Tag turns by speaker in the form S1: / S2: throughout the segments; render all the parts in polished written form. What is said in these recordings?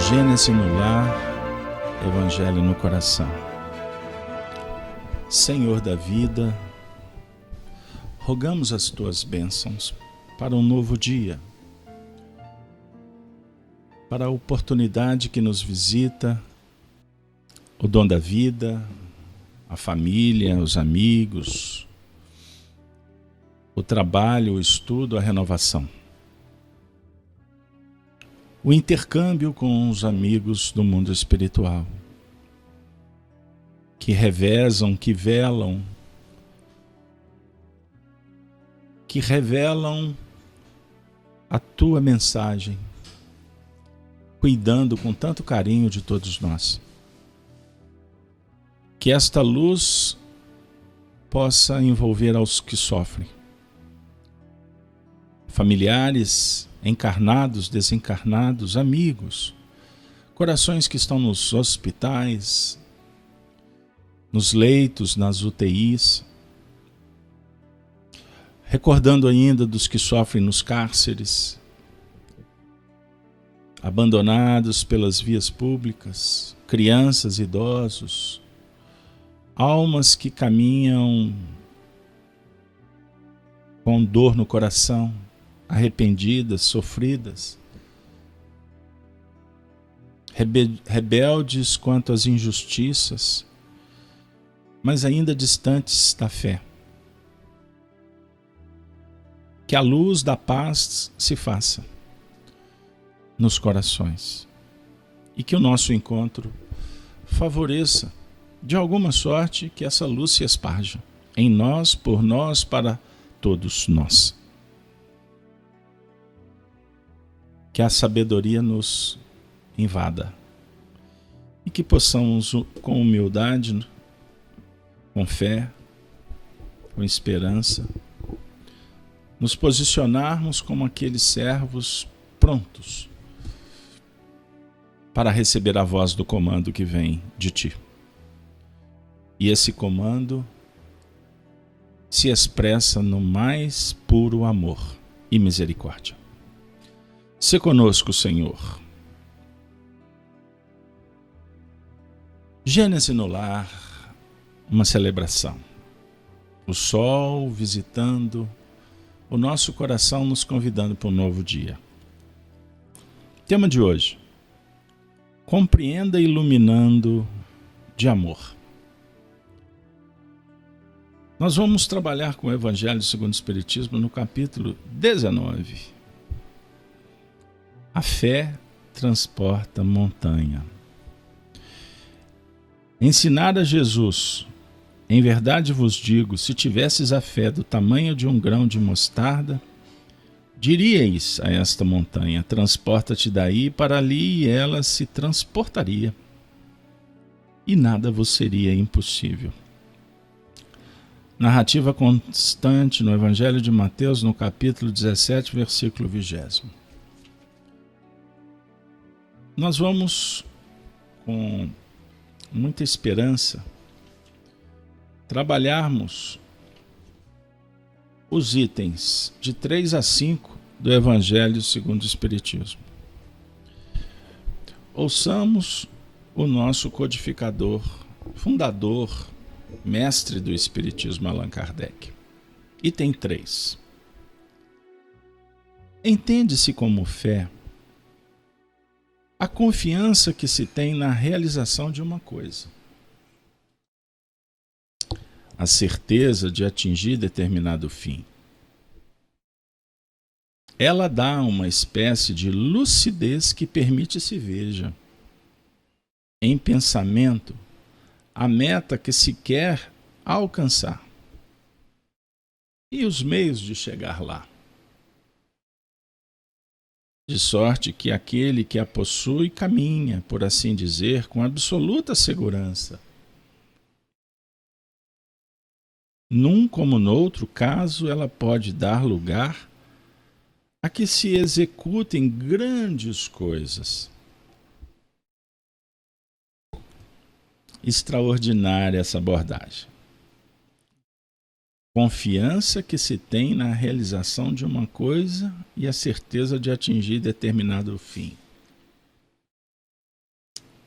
S1: Gênesis no lar, Evangelho no coração. Senhor da vida, rogamos as tuas bênçãos para um novo dia, para a oportunidade que nos visita, o dom da vida, a família, os amigos, o trabalho, o estudo, a renovação. O intercâmbio com os amigos do mundo espiritual, que revezam, que velam, que revelam a tua mensagem, cuidando com tanto carinho de todos nós. Que esta luz possa envolver aos que sofrem, familiares, encarnados, desencarnados, amigos, corações que estão nos hospitais, nos leitos, nas UTIs, recordando ainda dos que sofrem nos cárceres, abandonados pelas vias públicas, crianças, idosos, almas que caminham com dor no coração, arrependidas, sofridas, rebeldes quanto às injustiças, mas ainda distantes da fé. Que a luz da paz se faça nos corações e que o nosso encontro favoreça de alguma sorte que essa luz se esparja em nós, por nós, para todos nós. Que a sabedoria nos invada e que possamos, com humildade, com fé, com esperança, nos posicionarmos como aqueles servos prontos para receber a voz do comando que vem de ti. E esse comando se expressa no mais puro amor e misericórdia. Se conosco, Senhor. Gênesis no lar, uma celebração. O sol visitando o nosso coração, nos convidando para um novo dia. Tema de hoje: compreenda iluminando de amor. Nós vamos trabalhar com o Evangelho segundo o Espiritismo no capítulo 19. A fé transporta montanha. Ensinar a Jesus: em verdade vos digo, se tivesses a fé do tamanho de um grão de mostarda, diríeis a esta montanha: transporta-te daí para ali, e ela se transportaria, e nada vos seria impossível. Narrativa constante no Evangelho de Mateus, no capítulo 17, versículo 20. Nós vamos, com muita esperança, trabalharmos os itens de 3 a 5 do Evangelho segundo o Espiritismo. Ouçamos o nosso codificador, fundador, mestre do Espiritismo, Allan Kardec. Item 3. Entende-se como fé a confiança que se tem na realização de uma coisa, a certeza de atingir determinado fim. Ela dá uma espécie de lucidez que permite se veja, em pensamento, a meta que se quer alcançar e os meios de chegar lá. De sorte que aquele que a possui caminha, por assim dizer, com absoluta segurança. Num como noutro caso, ela pode dar lugar a que se executem grandes coisas. Extraordinária essa abordagem. Confiança que se tem na realização de uma coisa e a certeza de atingir determinado fim.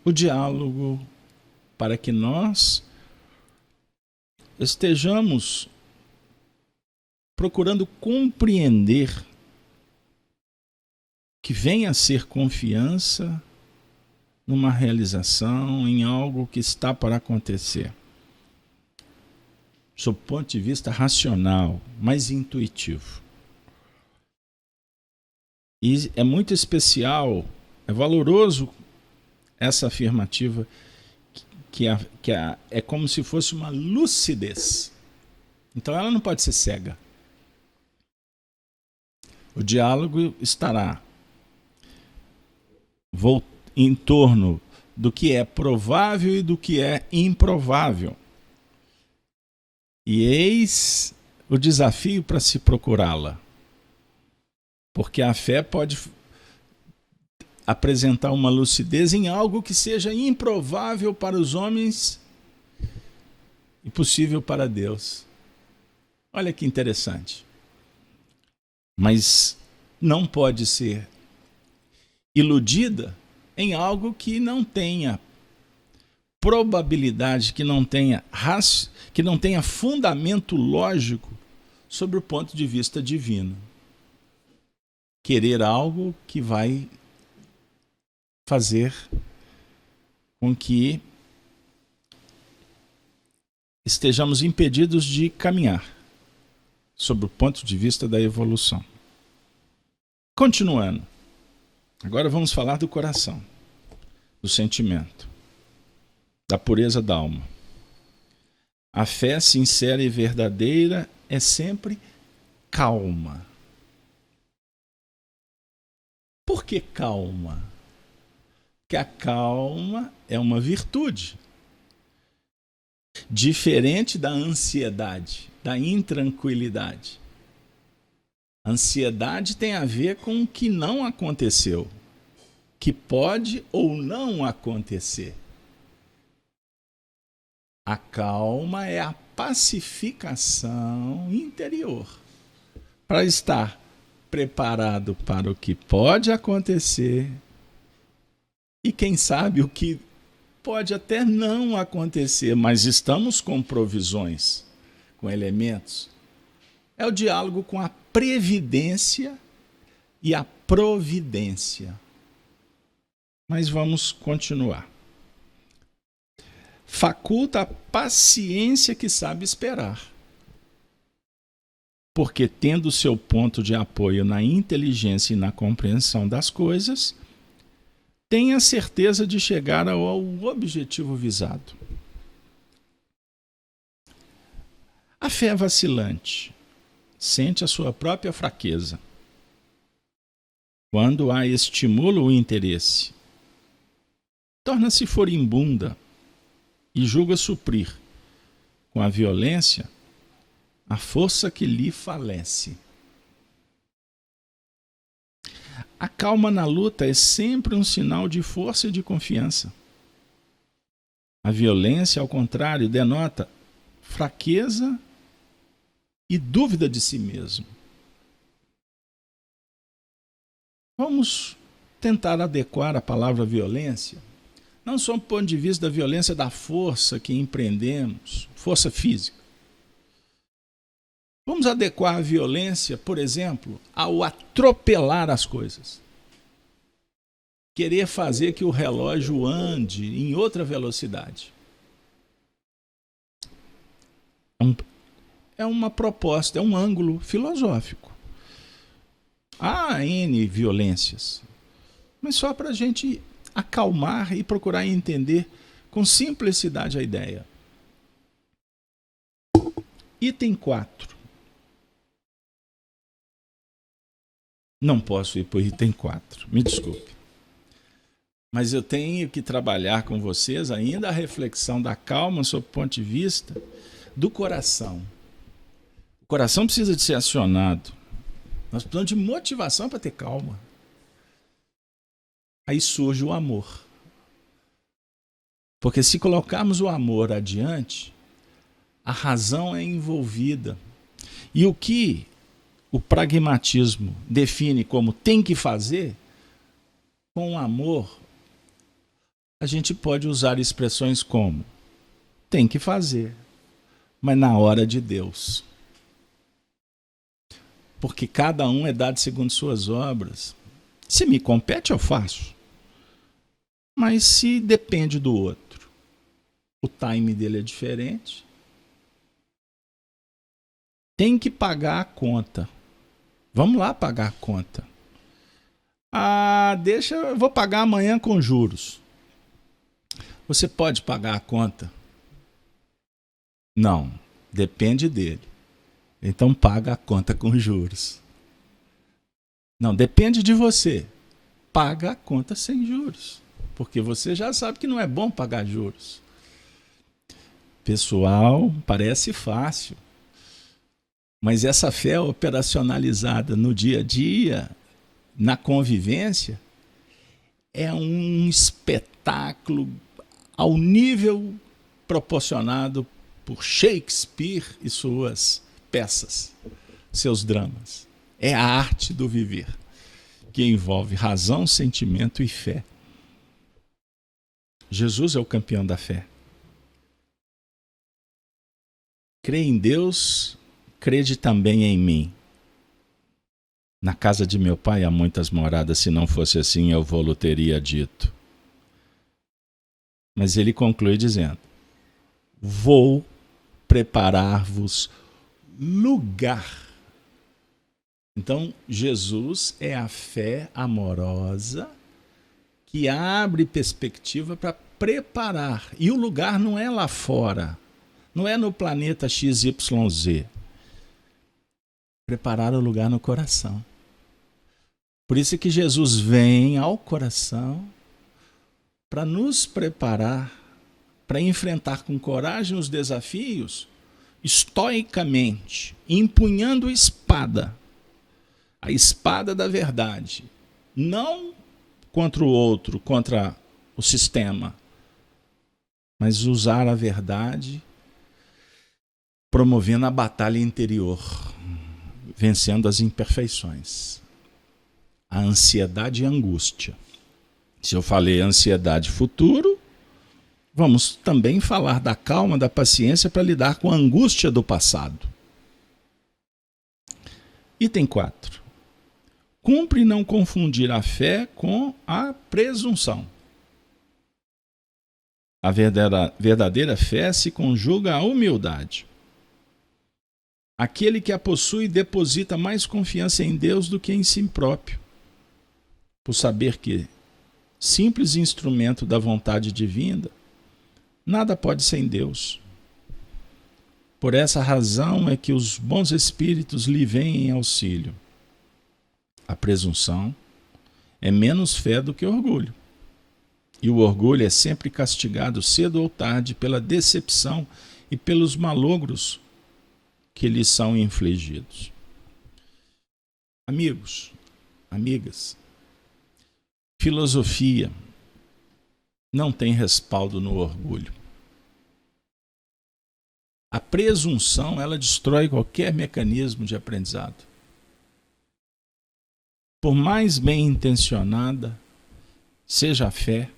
S1: o diálogo para que nós estejamos procurando compreender que venha a ser confiança numa realização, em algo que está para acontecer. Sob o ponto de vista racional, mais intuitivo. E é muito especial, é valoroso essa afirmativa que é como se fosse uma lucidez. Então ela não pode ser cega. O diálogo estará em torno do que é provável e do que é improvável. E eis o desafio para se procurá-la. Porque a fé pode apresentar uma lucidez em algo que seja improvável para os homens e possível para Deus. Olha que interessante. Mas não pode ser iludida em algo que não tenha probabilidade, que não tenha fundamento lógico sobre o ponto de vista divino. Querer algo que vai fazer com que estejamos impedidos de caminhar sob o ponto de vista da evolução. Continuando, agora vamos falar do coração, do sentimento, da pureza da alma. A fé sincera e verdadeira é sempre calma. Por que calma? Porque a calma é uma virtude. Diferente da ansiedade, da intranquilidade. A ansiedade tem a ver com o que não aconteceu, que pode ou não acontecer. A calma é a pacificação interior para estar preparado para o que pode acontecer e, quem sabe, o que pode até não acontecer, mas estamos com provisões, com elementos. É o diálogo com a previdência e a providência. Mas vamos continuar. Faculta a paciência que sabe esperar. Porque, tendo seu ponto de apoio na inteligência e na compreensão das coisas, tem a certeza de chegar ao objetivo visado. A fé vacilante sente a sua própria fraqueza. Quando a estimula o interesse, torna-se furibunda e julga suprir, com a violência, a força que lhe falece. A calma na luta é sempre um sinal de força e de confiança. A violência, ao contrário, denota fraqueza e dúvida de si mesmo. Vamos tentar adequar a palavra violência, não só do ponto de vista da violência da força que empreendemos, força física. Vamos adequar a violência, por exemplo, ao atropelar as coisas. Querer fazer que o relógio ande em outra velocidade. É uma proposta, é um ângulo filosófico. Há N violências, mas só para a gente acalmar e procurar entender com simplicidade a ideia. Item 4. Não posso ir para o item 4, me desculpe. Mas eu tenho que trabalhar com vocês ainda a reflexão da calma sob o ponto de vista do coração. O coração precisa de ser acionado. Nós precisamos de motivação para ter calma. Aí surge o amor. Porque se colocarmos o amor adiante, a razão é envolvida. E o que o pragmatismo define como tem que fazer, com o amor, a gente pode usar expressões como tem que fazer, mas na hora de Deus. Porque cada um é dado segundo suas obras. Se me compete, eu faço. Mas se depende do outro, o time dele é diferente, tem que pagar a conta. Vamos lá pagar a conta. Eu vou pagar amanhã com juros. Você pode pagar a conta? Não, depende dele. Então paga a conta com juros. Não, depende de você. Paga a conta sem juros. Porque você já sabe que não é bom pagar juros. Pessoal, parece fácil. Mas essa fé operacionalizada no dia a dia, na convivência, é um espetáculo ao nível proporcionado por Shakespeare e suas peças, seus dramas. É a arte do viver, que envolve razão, sentimento e fé. Jesus é o campeão da fé. Crê em Deus, crede também em mim. Na casa de meu pai há muitas moradas, se não fosse assim eu vou-lo teria dito. Mas ele conclui dizendo, vou preparar-vos lugar. Então, Jesus é a fé amorosa que abre perspectiva para preparar. E o lugar não é lá fora, não é no planeta XYZ. Preparar o lugar no coração. Por isso é que Jesus vem ao coração para nos preparar, para enfrentar com coragem os desafios, estoicamente, empunhando a espada da verdade, não contra o outro, contra o sistema, mas usar a verdade, promovendo a batalha interior, vencendo as imperfeições, a ansiedade e a angústia. Se eu falei ansiedade futuro, vamos também falar da calma, da paciência para lidar com a angústia do passado. Item 4. Cumpre não confundir a fé com a presunção. A verdadeira fé se conjuga à humildade. Aquele que a possui deposita mais confiança em Deus do que em si próprio, por saber que, simples instrumento da vontade divina, nada pode sem Deus. Por essa razão é que os bons espíritos lhe vêm em auxílio. A presunção é menos fé do que orgulho. E o orgulho é sempre castigado cedo ou tarde pela decepção e pelos malogros que lhes são infligidos. Amigos, amigas, filosofia não tem respaldo no orgulho. A presunção, ela destrói qualquer mecanismo de aprendizado. Por mais bem intencionada seja a fé,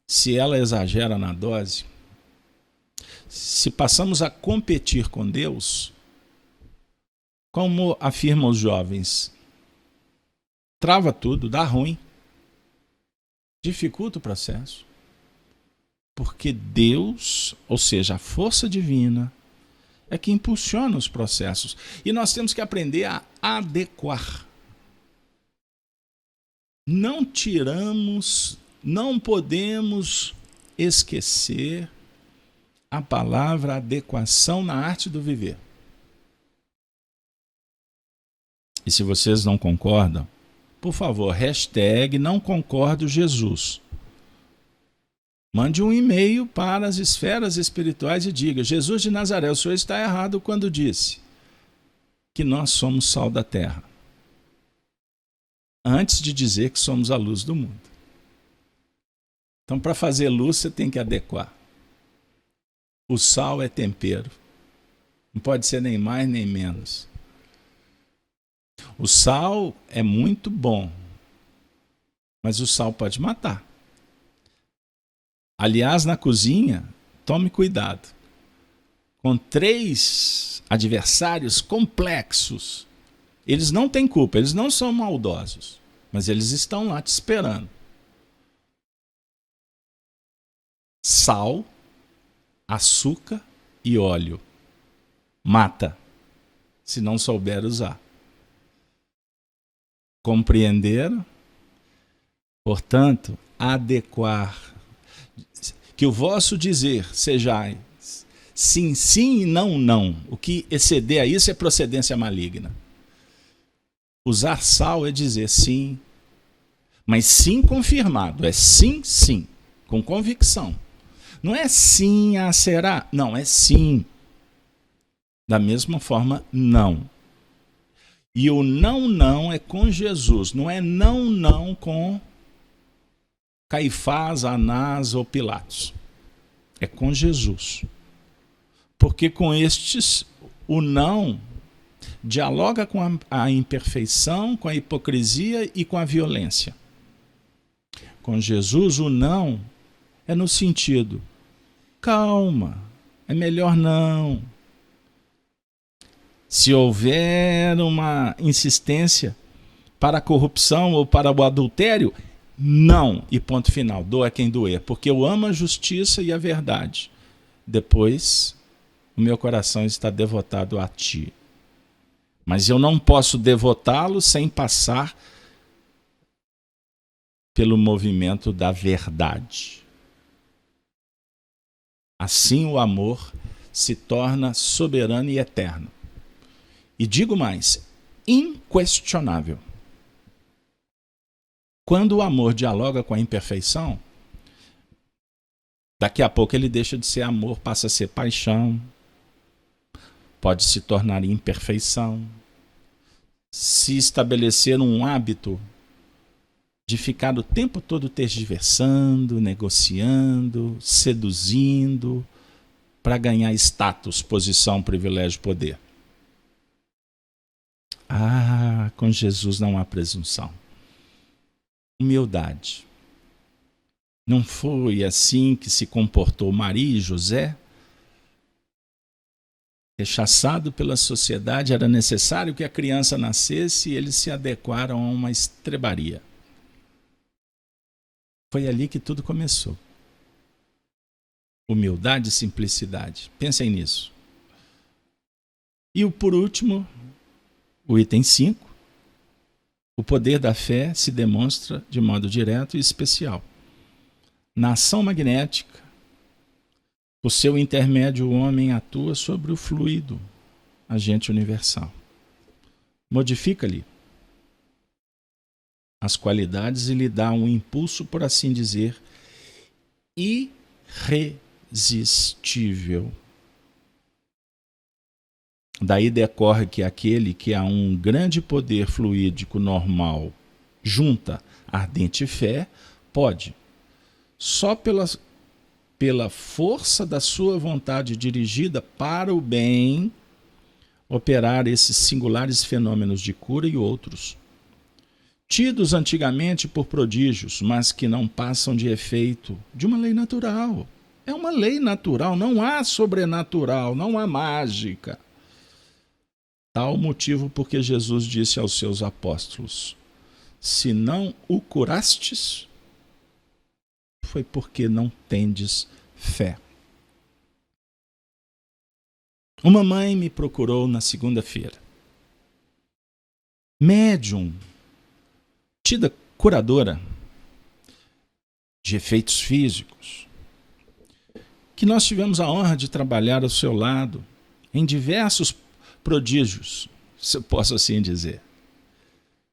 S1: se ela exagera na dose, se passamos a competir com Deus, como afirmam os jovens, trava tudo, dá ruim, dificulta o processo. Porque Deus, ou seja, a força divina, é que impulsiona os processos. E nós temos que aprender a adequar. Não podemos esquecer a palavra adequação na arte do viver. E se vocês não concordam, por favor, hashtag não concordo Jesus. Mande um e-mail para as esferas espirituais e diga, Jesus de Nazaré, o senhor está errado quando disse que nós somos sal da terra. Antes de dizer que somos a luz do mundo. Então, para fazer luz, você tem que adequar. O sal é tempero. Não pode ser nem mais nem menos. O sal é muito bom, mas o sal pode matar. Aliás, na cozinha, tome cuidado. Com 3 adversários complexos, eles não têm culpa, eles não são maldosos, mas eles estão lá te esperando. Sal, açúcar e óleo. Mata, se não souber usar. Compreenderam? Portanto, adequar. Que o vosso dizer seja sim, sim e não, não. O que exceder a isso é procedência maligna. Usar sal é dizer sim, mas sim confirmado. É sim, sim, com convicção. Não é sim, será. Não, é sim. Da mesma forma, não. E o não, não é com Jesus. Não é não, não com Caifás, Anás ou Pilatos. É com Jesus. Porque com estes, o não dialoga com a imperfeição, com a hipocrisia e com a violência. Com Jesus, o não é no sentido, calma, é melhor não. Se houver uma insistência para a corrupção ou para o adultério, não, e ponto final, doa quem doer, porque eu amo a justiça e a verdade. Depois, o meu coração está devotado a ti. Mas eu não posso devotá-lo sem passar pelo movimento da verdade. Assim o amor se torna soberano e eterno. E digo mais, inquestionável. Quando o amor dialoga com a imperfeição, daqui a pouco ele deixa de ser amor, passa a ser paixão, pode se tornar imperfeição. Se estabelecer um hábito de ficar o tempo todo tergiversando, negociando, seduzindo, para ganhar status, posição, privilégio, poder. Com Jesus não há presunção. Humildade. Não foi assim que se comportou Maria e José? Rechaçado pela sociedade, era necessário que a criança nascesse e eles se adequaram a uma estrebaria. Foi ali que tudo começou. Humildade e simplicidade. Pensem nisso. E por último, o item 5. O poder da fé se demonstra de modo direto e especial. Na ação magnética, por seu intermédio, o homem atua sobre o fluido, agente universal. Modifica-lhe as qualidades e lhe dá um impulso, por assim dizer, irresistível. Daí decorre que aquele que a um grande poder fluídico normal junta ardente fé, pode, só pela força da sua vontade dirigida para o bem, operar esses singulares fenômenos de cura e outros, tidos antigamente por prodígios, mas que não passam de efeito de uma lei natural. É uma lei natural, não há sobrenatural, não há mágica. Tal motivo porque Jesus disse aos seus apóstolos: se não o curastes, foi porque não tendes fé. Uma mãe me procurou na segunda-feira. Médium, tida curadora de efeitos físicos, que nós tivemos a honra de trabalhar ao seu lado em diversos prodígios, se eu posso assim dizer,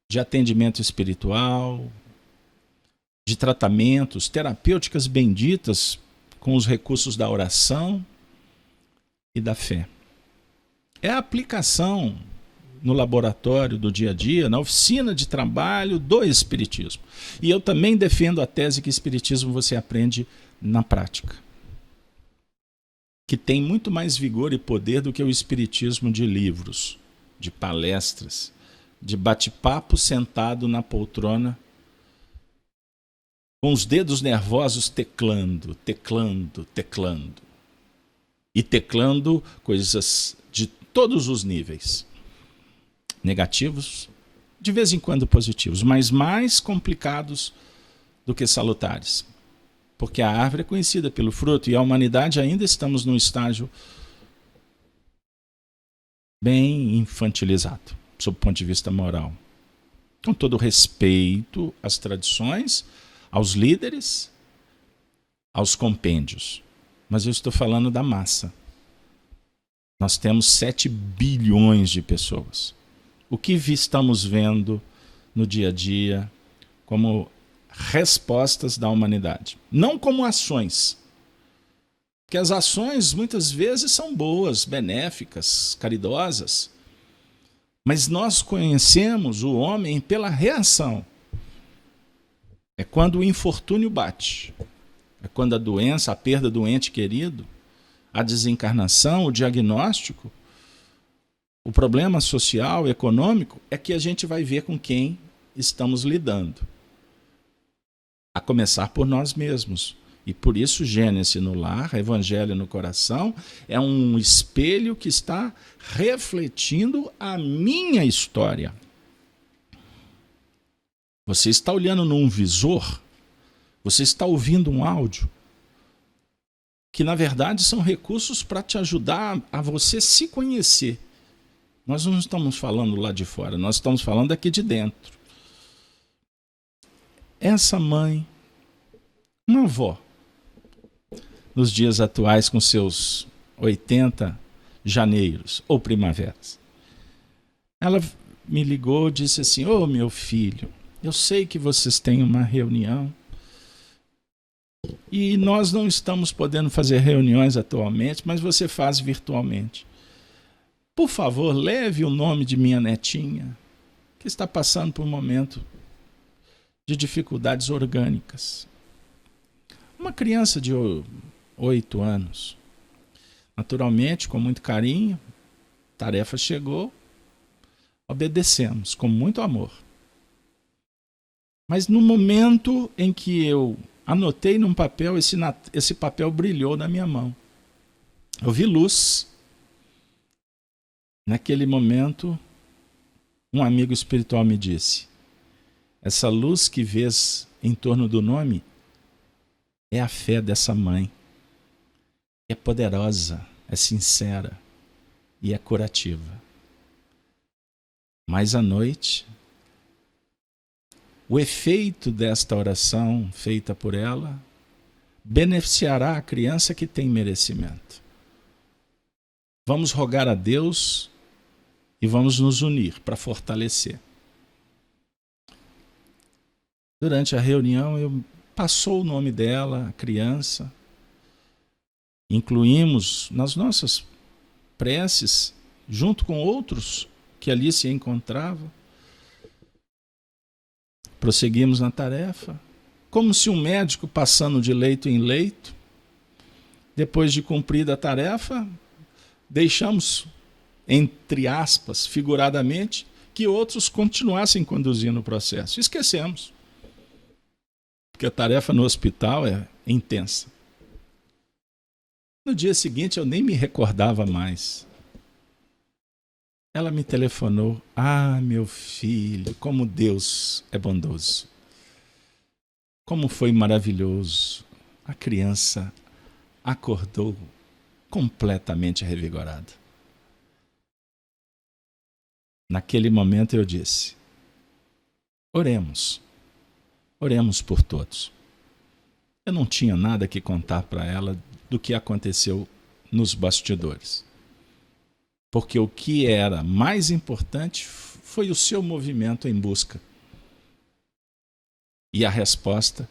S1: de atendimento espiritual, de tratamentos, terapêuticas benditas com os recursos da oração e da fé. É a aplicação no laboratório do dia a dia, na oficina de trabalho do Espiritismo. E eu também defendo a tese que Espiritismo você aprende na prática, que tem muito mais vigor e poder do que o Espiritismo de livros, de palestras, de bate-papo sentado na poltrona com os dedos nervosos teclando, teclando, teclando. E teclando coisas de todos os níveis. Negativos, de vez em quando positivos, mas mais complicados do que salutares. Porque a árvore é conhecida pelo fruto e a humanidade ainda estamos num estágio bem infantilizado, sob o ponto de vista moral. Com todo respeito às tradições, aos líderes, aos compêndios. Mas eu estou falando da massa. Nós temos 7 bilhões de pessoas. O que estamos vendo no dia a dia como respostas da humanidade? Não como ações. Porque as ações muitas vezes são boas, benéficas, caridosas. Mas nós conhecemos o homem pela reação. É quando o infortúnio bate. É quando a doença, a perda do ente querido, a desencarnação, o diagnóstico, o problema social, econômico, é que a gente vai ver com quem estamos lidando. A começar por nós mesmos. E por isso Gênesis no lar, Evangelho no coração, é um espelho que está refletindo a minha história. Você está olhando num visor, você está ouvindo um áudio, que na verdade são recursos para te ajudar a você se conhecer. Nós não estamos falando lá de fora, nós estamos falando aqui de dentro. Essa mãe, uma avó, nos dias atuais com seus 80 janeiros ou primaveras, ela me ligou e disse assim: ô meu filho, eu sei que vocês têm uma reunião e nós não estamos podendo fazer reuniões atualmente, mas você faz virtualmente. Por favor, leve o nome de minha netinha, que está passando por um momento de dificuldades orgânicas. Uma criança de 8 anos. Naturalmente, com muito carinho, a tarefa chegou, obedecemos com muito amor. Mas no momento em que eu anotei num papel, esse papel brilhou na minha mão. Eu vi luz. Naquele momento, um amigo espiritual me disse: essa luz que vês em torno do nome é a fé dessa mãe. É poderosa, é sincera e é curativa. Mas à noite, o efeito desta oração feita por ela beneficiará a criança que tem merecimento. Vamos rogar a Deus e vamos nos unir para fortalecer. Durante a reunião, passou o nome dela, a criança. Incluímos nas nossas preces, junto com outros que ali se encontravam. Prosseguimos na tarefa, como se um médico passando de leito em leito, depois de cumprida a tarefa, deixamos, entre aspas, figuradamente, que outros continuassem conduzindo o processo. Esquecemos, porque a tarefa no hospital é intensa. No dia seguinte eu nem me recordava mais. Ela me telefonou: ah, meu filho, como Deus é bondoso. Como foi maravilhoso. A criança acordou completamente revigorada. Naquele momento eu disse: oremos. Oremos por todos. Eu não tinha nada que contar para ela do que aconteceu nos bastidores. Porque o que era mais importante foi o seu movimento em busca. E a resposta,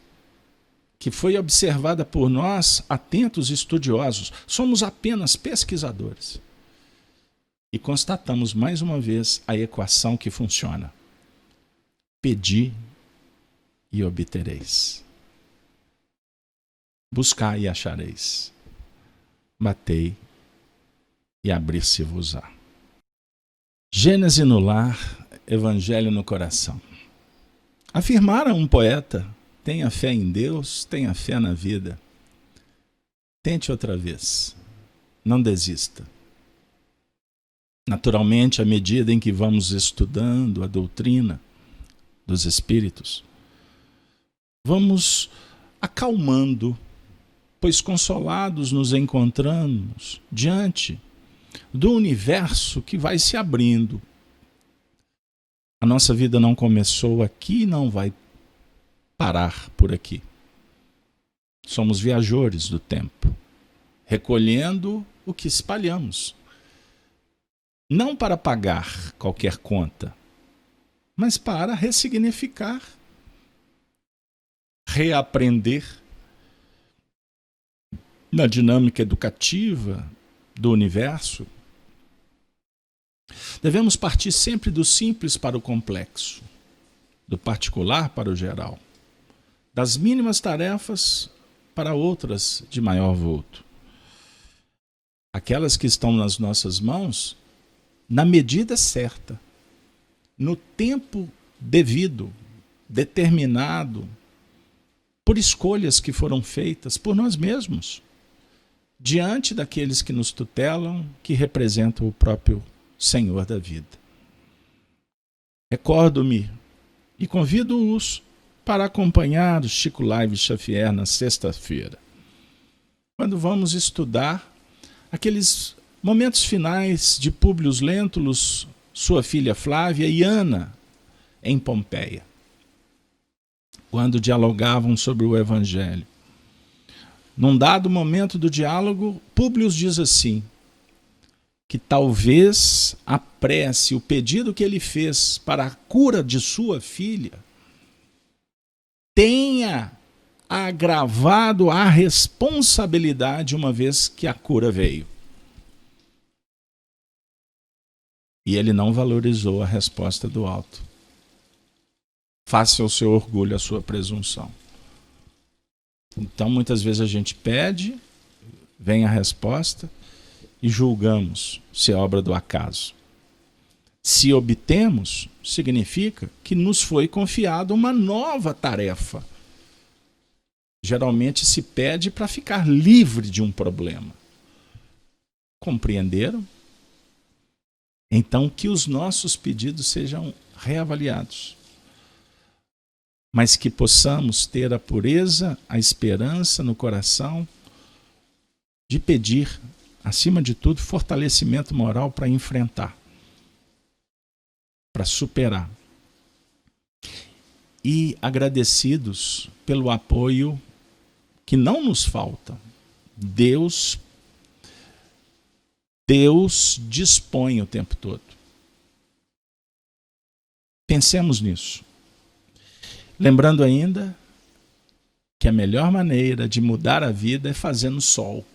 S1: que foi observada por nós, atentos estudiosos, somos apenas pesquisadores. E constatamos mais uma vez a equação que funciona. Pedi e obtereis. Buscai e achareis. Batei e abrir-se-vos-á. Gênesis no lar, Evangelho no coração. Afirmara um poeta tenha fé em Deus, tenha fé na vida. Tente outra vez. Não desista. Naturalmente, à medida em que vamos estudando a doutrina dos Espíritos, vamos acalmando, pois consolados nos encontramos diante do universo que vai se abrindo. A nossa vida não começou aqui e não vai parar por aqui. Somos viajores do tempo, recolhendo o que espalhamos. Não para pagar qualquer conta, mas para ressignificar, reaprender na dinâmica educativa do universo. Devemos partir sempre do simples para o complexo, do particular para o geral, das mínimas tarefas para outras de maior vulto. Aquelas que estão nas nossas mãos, na medida certa, no tempo devido, determinado, por escolhas que foram feitas por nós mesmos, diante daqueles que nos tutelam, que representam o próprio Senhor da vida. Recordo-me e convido-os para acompanhar o Chico Live Xavier na sexta-feira, quando vamos estudar aqueles momentos finais de Públio Lentulus, sua filha Flávia e Ana, em Pompeia, quando dialogavam sobre o Evangelho. Num dado momento do diálogo, Públio diz assim, que talvez a prece, o pedido que ele fez para a cura de sua filha, tenha agravado a responsabilidade uma vez que a cura veio. E ele não valorizou a resposta do alto. Faça o seu orgulho a sua presunção. Então, muitas vezes a gente pede, vem a resposta e julgamos se é obra do acaso. Se obtemos, significa que nos foi confiada uma nova tarefa. Geralmente se pede para ficar livre de um problema. Compreenderam? Então, que os nossos pedidos sejam reavaliados, mas que possamos ter a pureza, a esperança no coração de pedir, acima de tudo, fortalecimento moral para enfrentar, para superar. E agradecidos pelo apoio que não nos falta. Deus dispõe o tempo todo. Pensemos nisso. Lembrando ainda que a melhor maneira de mudar a vida é fazendo sol,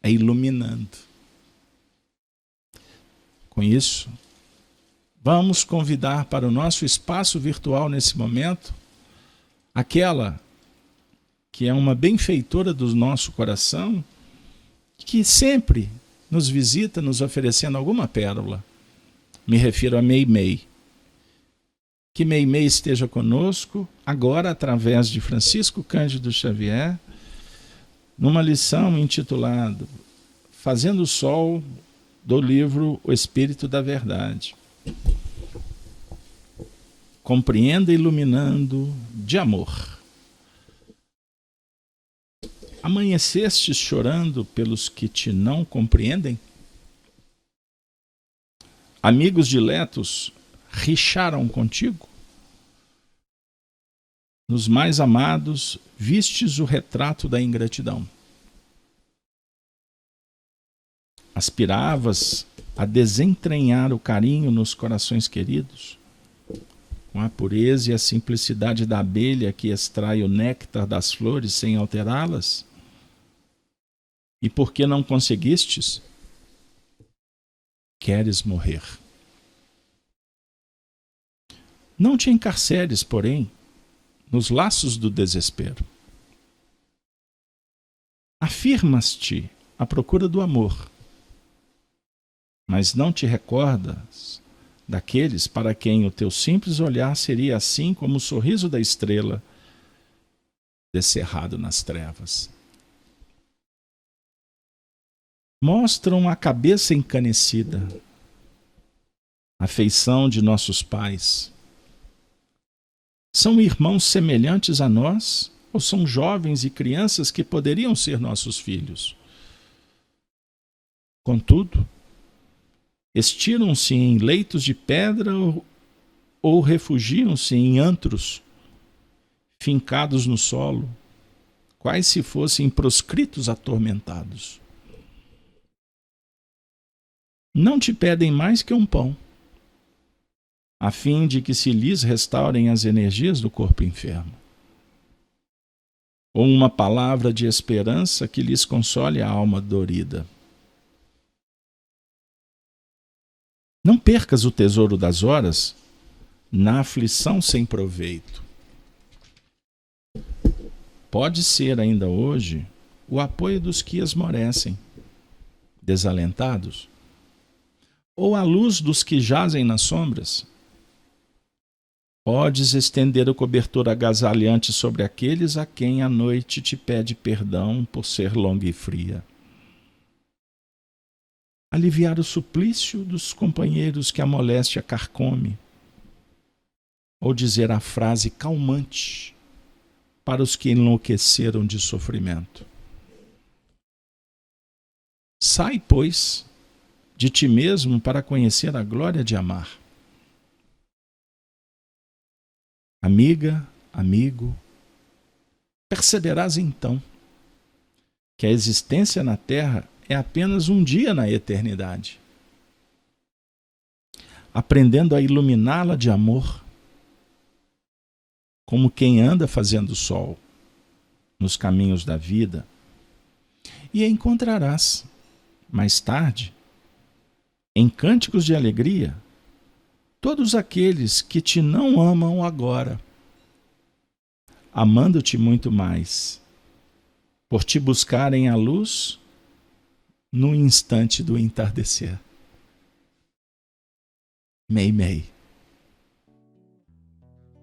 S1: é iluminando. Com isso, vamos convidar para o nosso espaço virtual nesse momento aquela que é uma benfeitora do nosso coração, que sempre nos visita nos oferecendo alguma pérola. Me refiro a Meimei. Que Meimei esteja conosco, agora através de Francisco Cândido Xavier, numa lição intitulada Fazendo Sol, do livro O Espírito da Verdade. Compreenda iluminando de amor. Amanhecestes chorando pelos que te não compreendem? Amigos diletos richaram contigo? Nos mais amados, vistes o retrato da ingratidão. Aspiravas a desentranhar o carinho nos corações queridos, com a pureza e a simplicidade da abelha que extrai o néctar das flores sem alterá-las? E por que não conseguistes? Queres morrer. Não te encarceres, porém, nos laços do desespero. Afirmas-te à procura do amor, mas não te recordas daqueles para quem o teu simples olhar seria assim como o sorriso da estrela, descerrado nas trevas. Mostram a cabeça encanecida, a feição de nossos pais. São irmãos semelhantes a nós ou são jovens e crianças que poderiam ser nossos filhos? Contudo, estiram-se em leitos de pedra ou refugiam-se em antros fincados no solo, quais se fossem proscritos atormentados. Não te pedem mais que um pão, a fim de que se lhes restaurem as energias do corpo enfermo, ou uma palavra de esperança que lhes console a alma dorida. Não percas o tesouro das horas na aflição sem proveito. Pode ser ainda hoje o apoio dos que esmorecem, desalentados, ou a luz dos que jazem nas sombras. Podes estender o cobertor agasalhante sobre aqueles a quem a noite te pede perdão por ser longa e fria. Aliviar o suplício dos companheiros que a moléstia carcome, ou dizer a frase calmante para os que enlouqueceram de sofrimento. Sai, pois, de ti mesmo para conhecer a glória de amar. Amiga, amigo, perceberás então que a existência na Terra é apenas um dia na eternidade. Aprendendo a iluminá-la de amor, como quem anda fazendo sol nos caminhos da vida, e encontrarás, mais tarde, em cânticos de alegria, todos aqueles que te não amam agora, amando-te muito mais, por te buscarem a luz no instante do entardecer. Mei Mei,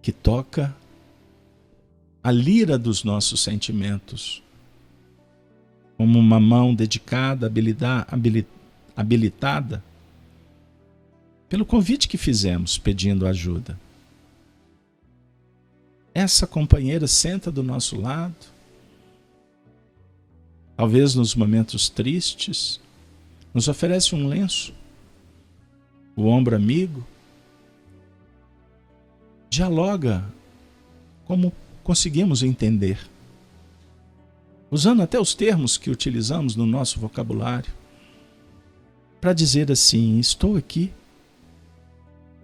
S1: que toca a lira dos nossos sentimentos, como uma mão dedicada, habilitada, pelo convite que fizemos pedindo ajuda. Essa companheira senta do nosso lado, talvez nos momentos tristes, nos oferece um lenço, o ombro amigo, dialoga como conseguimos entender, usando até os termos que utilizamos no nosso vocabulário, para dizer assim: estou aqui,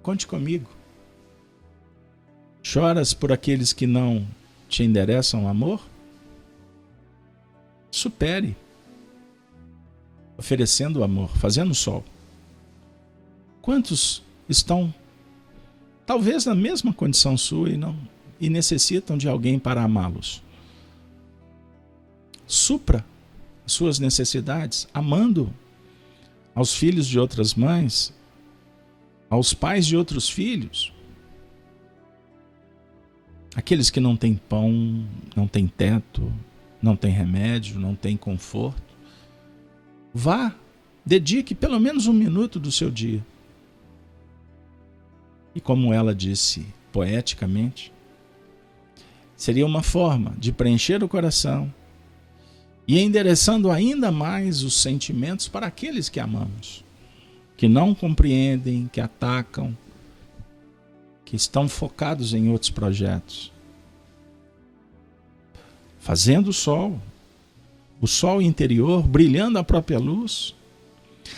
S1: conte comigo. Choras por aqueles que não te endereçam amor? Supere, oferecendo amor, fazendo sol. Quantos estão talvez na mesma condição sua e necessitam de alguém para amá-los? Supra as suas necessidades, amando aos filhos de outras mães, aos pais de outros filhos, aqueles que não têm pão, não têm teto, não têm remédio, não têm conforto. Vá, dedique pelo menos 1 minuto do seu dia. E como ela disse poeticamente, seria uma forma de preencher o coração e endereçando ainda mais os sentimentos para aqueles que amamos, que não compreendem, que atacam, que estão focados em outros projetos. Fazendo o sol interior, brilhando a própria luz,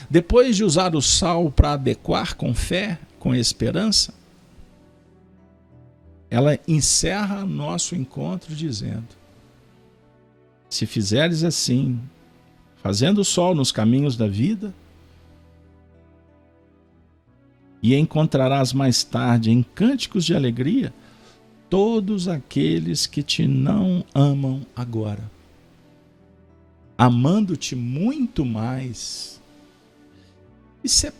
S1: depois de usar o sal para adequar com fé, com esperança, ela encerra nosso encontro dizendo: se fizeres assim, fazendo o sol nos caminhos da vida, e encontrarás mais tarde em cânticos de alegria todos aqueles que te não amam agora, amando-te muito mais. Isso é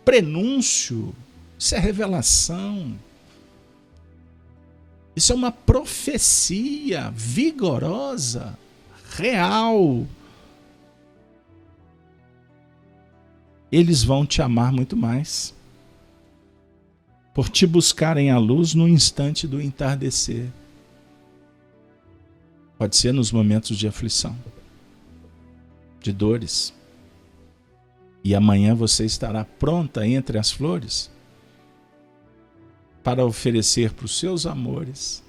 S1: prenúncio, isso é revelação Isso é uma profecia vigorosa, real. Eles vão te amar muito mais, por te buscarem a luz no instante do entardecer. Pode ser nos momentos de aflição, de dores. E amanhã você estará pronta entre as flores para oferecer para os seus amores,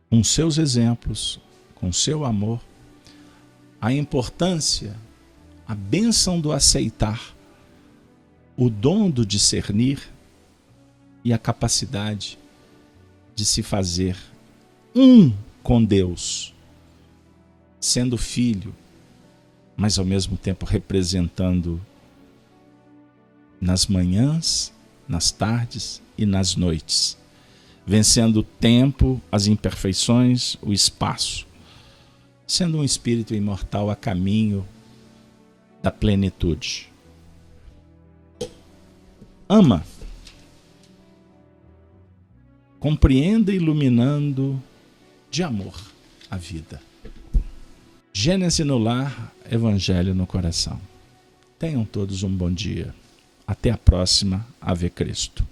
S1: com seus exemplos, com seu amor, a importância, a bênção do aceitar, o dom do discernir e a capacidade de se fazer um com Deus, sendo filho, mas ao mesmo tempo representando nas manhãs, nas tardes e nas noites, vencendo o tempo, as imperfeições, o espaço, sendo um espírito imortal a caminho da plenitude. Ama, compreenda iluminando de amor a vida. Gênese no lar, Evangelho no coração. Tenham todos um bom dia. Até a próxima. Ave Cristo.